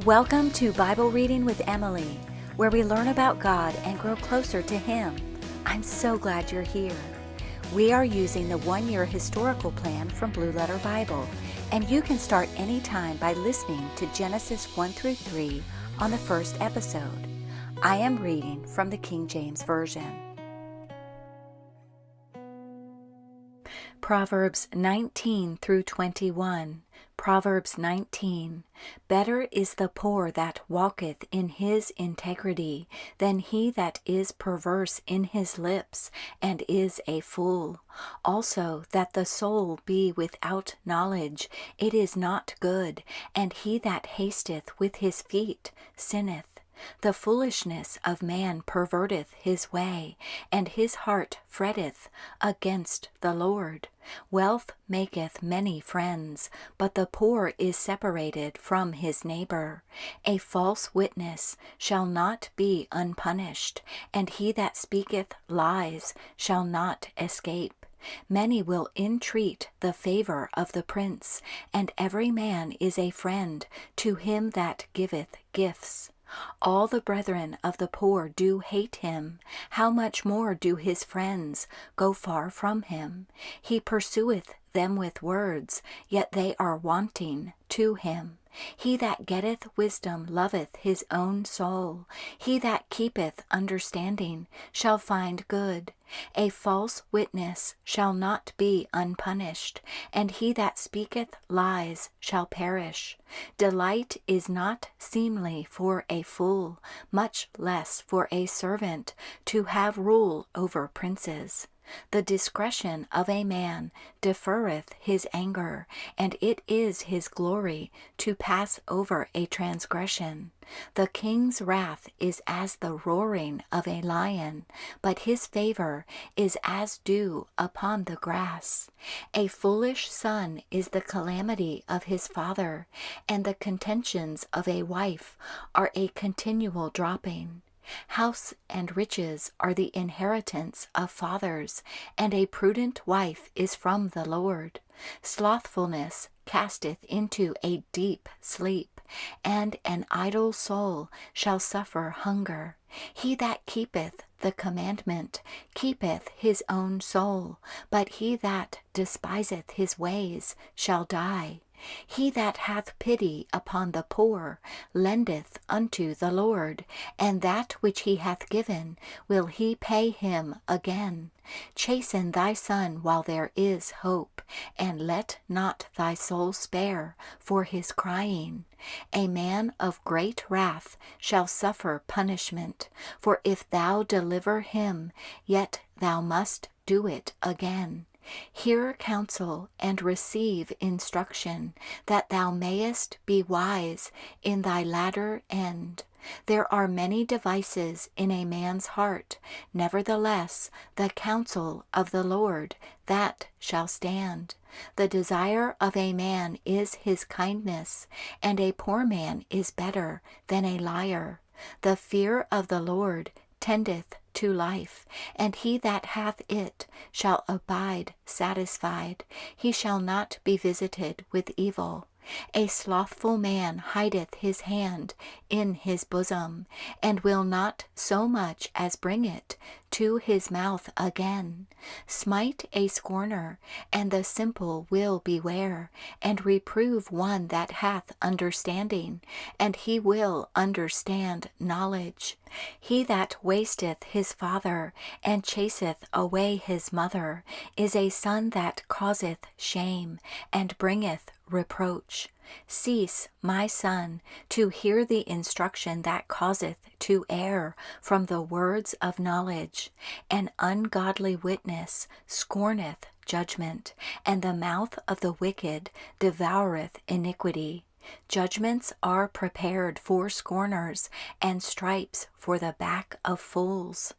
Welcome to Bible Reading with Emily, where we learn about God and grow closer to Him. I'm so glad you're here. We are using the one-year historical plan from Blue Letter Bible, and you can start anytime by listening to Genesis 1 through 3 on the first episode. I am reading from the King James Version. Proverbs 19 through 21. Proverbs 19. Better is the poor that walketh in his integrity than he that is perverse in his lips and is a fool. Also that the soul be without knowledge, it is not good, and he that hasteth with his feet sinneth. The foolishness of man perverteth his way, and his heart fretteth against the Lord. Wealth maketh many friends, but the poor is separated from his neighbor. A false witness shall not be unpunished, and he that speaketh lies shall not escape. Many will entreat the favor of the prince, and every man is a friend to him that giveth gifts. All the brethren of the poor do hate him. How much more do his friends go far from him? He pursueth them with words, yet they are wanting to him. He that getteth wisdom loveth his own soul. He that keepeth understanding shall find good. A false witness shall not be unpunished, and he that speaketh lies shall perish. Delight is not seemly for a fool, much less for a servant, to have rule over princes. The discretion of a man deferreth his anger, and it is his glory to pass over a transgression. The king's wrath is as the roaring of a lion, but his favor is as dew upon the grass. A foolish son is the calamity of his father, and the contentions of a wife are a continual dropping. House and riches are the inheritance of fathers, and a prudent wife is from the Lord. Slothfulness casteth into a deep sleep, and an idle soul shall suffer hunger. He that keepeth the commandment keepeth his own soul, but he that despiseth his ways shall die. He that hath pity upon the poor lendeth unto the Lord, and that which he hath given will he pay him again. Chasten thy son while there is hope, and let not thy soul spare for his crying. A man of great wrath shall suffer punishment, for if thou deliver him, yet thou must do it again. Hear counsel and receive instruction, that thou mayest be wise in thy latter end. There are many devices in a man's heart, nevertheless the counsel of the Lord that shall stand. The desire of a man is his kindness, and a poor man is better than a liar. The fear of the Lord tendeth to life, and he that hath it shall abide satisfied. He shall not be visited with evil. A slothful man hideth his hand in his bosom, and will not so much as bring it to his mouth again. Smite a scorner, and the simple will beware, and reprove one that hath understanding, and he will understand knowledge. He that wasteth his father, and chaseth away his mother, is a son that causeth shame, and bringeth reproach. Cease, my son, to hear the instruction that causeth to err from the words of knowledge. An ungodly witness scorneth judgment, and the mouth of the wicked devoureth iniquity. Judgments are prepared for scorners, and stripes for the back of fools.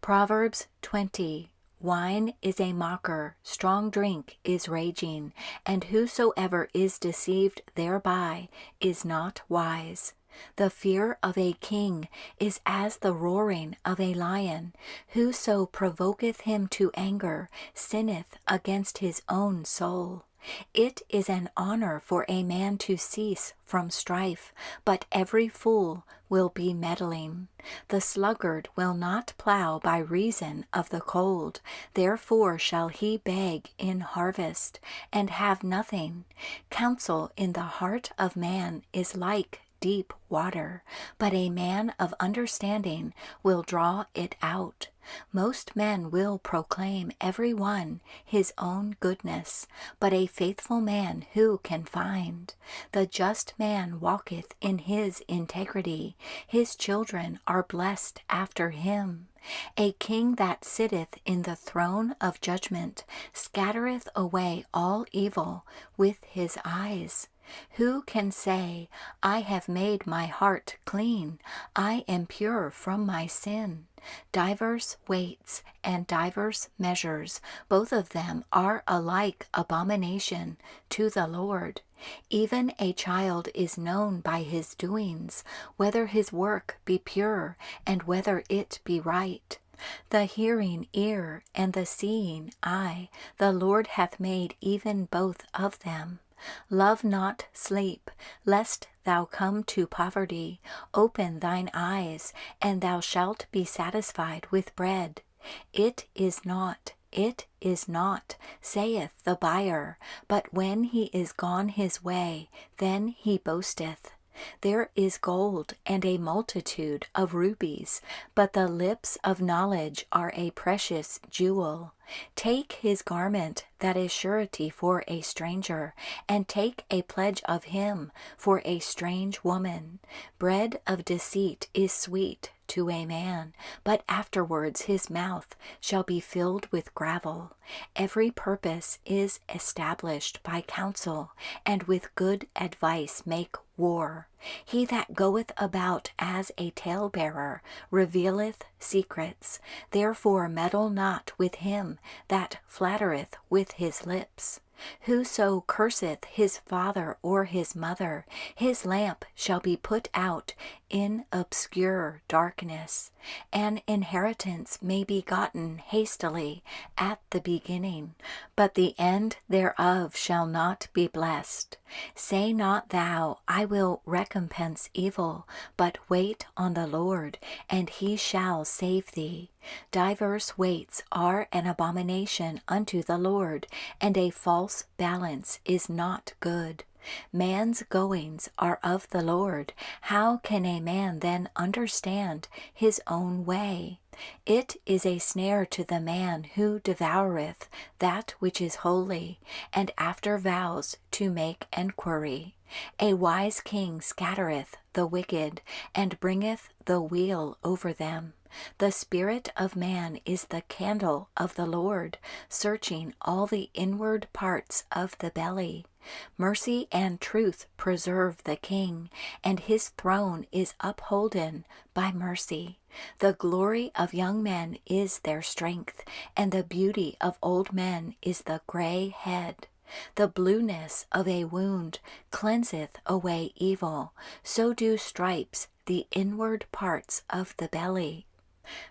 Proverbs 20. Wine is a mocker, strong drink is raging, and whosoever is deceived thereby is not wise. The fear of a king is as the roaring of a lion. Whoso provoketh him to anger sinneth against his own soul. It is an honor for a man to cease from strife, but every fool will be meddling. The sluggard will not plow by reason of the cold, therefore shall he beg in harvest, and have nothing. Counsel in the heart of man is like deep water, but a man of understanding will draw it out. Most men will proclaim every one his own goodness, but a faithful man who can find? The just man walketh in his integrity, his children are blessed after him. A king that sitteth in the throne of judgment scattereth away all evil with his eyes. Who can say, I have made my heart clean, I am pure from my sin? Divers weights and divers measures, both of them are alike abomination to the Lord. Even a child is known by his doings, whether his work be pure, and whether it be right. The hearing ear and the seeing eye, the Lord hath made even both of them. Love not sleep, lest thou come to poverty. Open thine eyes, and thou shalt be satisfied with bread. It is not, saith the buyer, but when he is gone his way, then he boasteth. There is gold and a multitude of rubies, but the lips of knowledge are a precious jewel. Take his garment that is surety for a stranger, and take a pledge of him for a strange woman. Bread of deceit is sweet to a man, but afterwards his mouth shall be filled with gravel. Every purpose is established by counsel, and with good advice make war. He that goeth about as a talebearer revealeth secrets. Therefore meddle not with him that flattereth with his lips. Whoso curseth his father or his mother, his lamp shall be put out in obscure darkness. An inheritance may be gotten hastily at the beginning, but the end thereof shall not be blessed. Say not thou, I will recompense evil, but wait on the Lord, and he shall save thee. Divers weights are an abomination unto the Lord, and a false balance is not good. Man's goings are of the Lord. How can a man then understand his own way? It is a snare to the man who devoureth that which is holy, and after vows to make enquiry. A wise king scattereth the wicked, and bringeth the weal over them. The spirit of man is the candle of the Lord, searching all the inward parts of the belly. Mercy and truth preserve the king, and his throne is upholden by mercy. The glory of young men is their strength, and the beauty of old men is the gray head. The blueness of a wound cleanseth away evil, so do stripes the inward parts of the belly.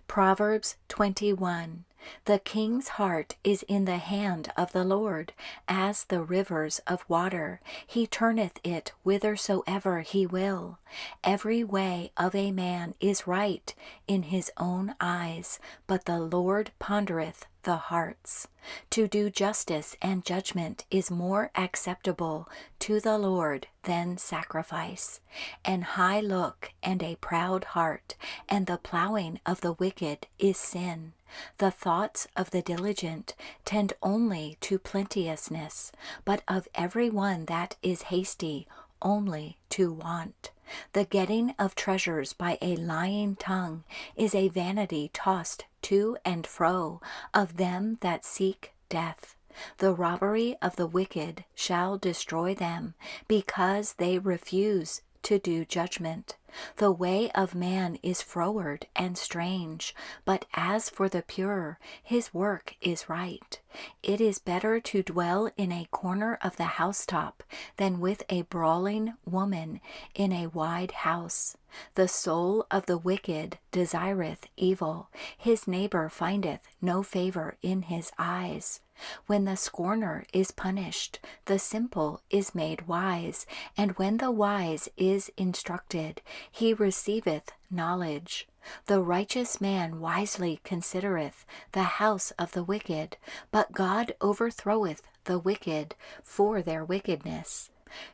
Proverbs 21. The king's heart is in the hand of the Lord, as the rivers of water. He turneth it whithersoever he will. Every way of a man is right in his own eyes, but the Lord pondereth the hearts. To do justice and judgment is more acceptable to the Lord than sacrifice. An high look and a proud heart, and the plowing of the wicked is sin. The thoughts of the diligent tend only to plenteousness, but of every one that is hasty only to want. The getting of treasures by a lying tongue is a vanity tossed to and fro of them that seek death. The robbery of the wicked shall destroy them, because they refuse to do judgment. The way of man is froward and strange, but as for the pure, his work is right. It is better to dwell in a corner of the housetop than with a brawling woman in a wide house. The soul of the wicked desireth evil, his neighbor findeth no favor in his eyes. When the scorner is punished, the simple is made wise, and when the wise is instructed, he receiveth knowledge. The righteous man wisely considereth the house of the wicked, but God overthroweth the wicked for their wickedness.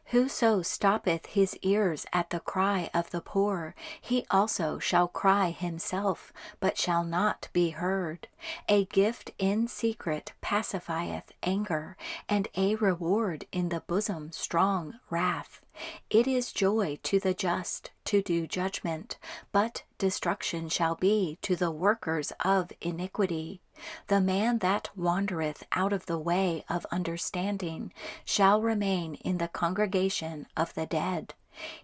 Whoso stoppeth his ears at the cry of the poor, he also shall cry himself, but shall not be heard. A gift in secret pacifieth anger, and a reward in the bosom strong wrath. It is joy to the just to do judgment, but destruction shall be to the workers of iniquity. The man that wandereth out of the way of understanding shall remain in the congregation of the dead.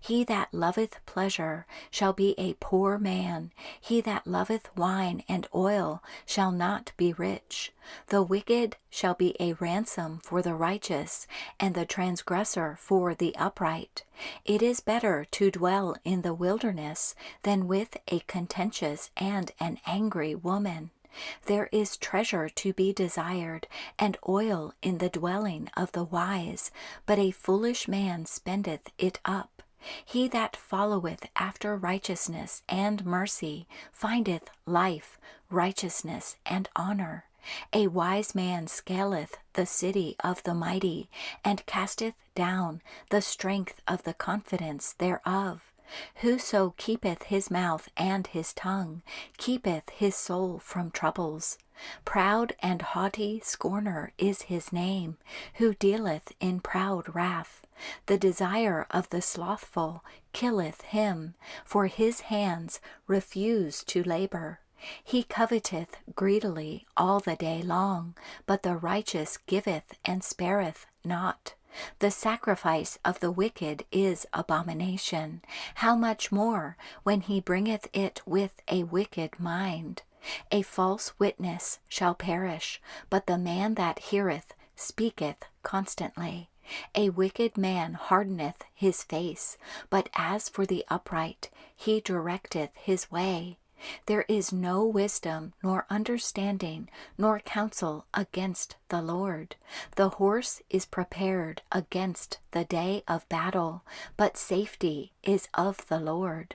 He that loveth pleasure shall be a poor man. He that loveth wine and oil shall not be rich. The wicked shall be a ransom for the righteous, and the transgressor for the upright. It is better to dwell in the wilderness than with a contentious and an angry woman. There is treasure to be desired, and oil in the dwelling of the wise, but a foolish man spendeth it up. He that followeth after righteousness and mercy findeth life, righteousness, and honor. A wise man scaleth the city of the mighty, and casteth down the strength of the confidence thereof. Whoso keepeth his mouth and his tongue keepeth his soul from troubles. Proud and haughty scorner is his name, who dealeth in proud wrath. The desire of the slothful killeth him, for his hands refuse to labor. He coveteth greedily all the day long, but the righteous giveth and spareth not. The sacrifice of the wicked is abomination. How much more when he bringeth it with a wicked mind? A false witness shall perish, but the man that heareth speaketh constantly. A wicked man hardeneth his face, but as for the upright, he directeth his way. There is no wisdom, nor understanding, nor counsel against the Lord. The horse is prepared against the day of battle, but safety is of the Lord.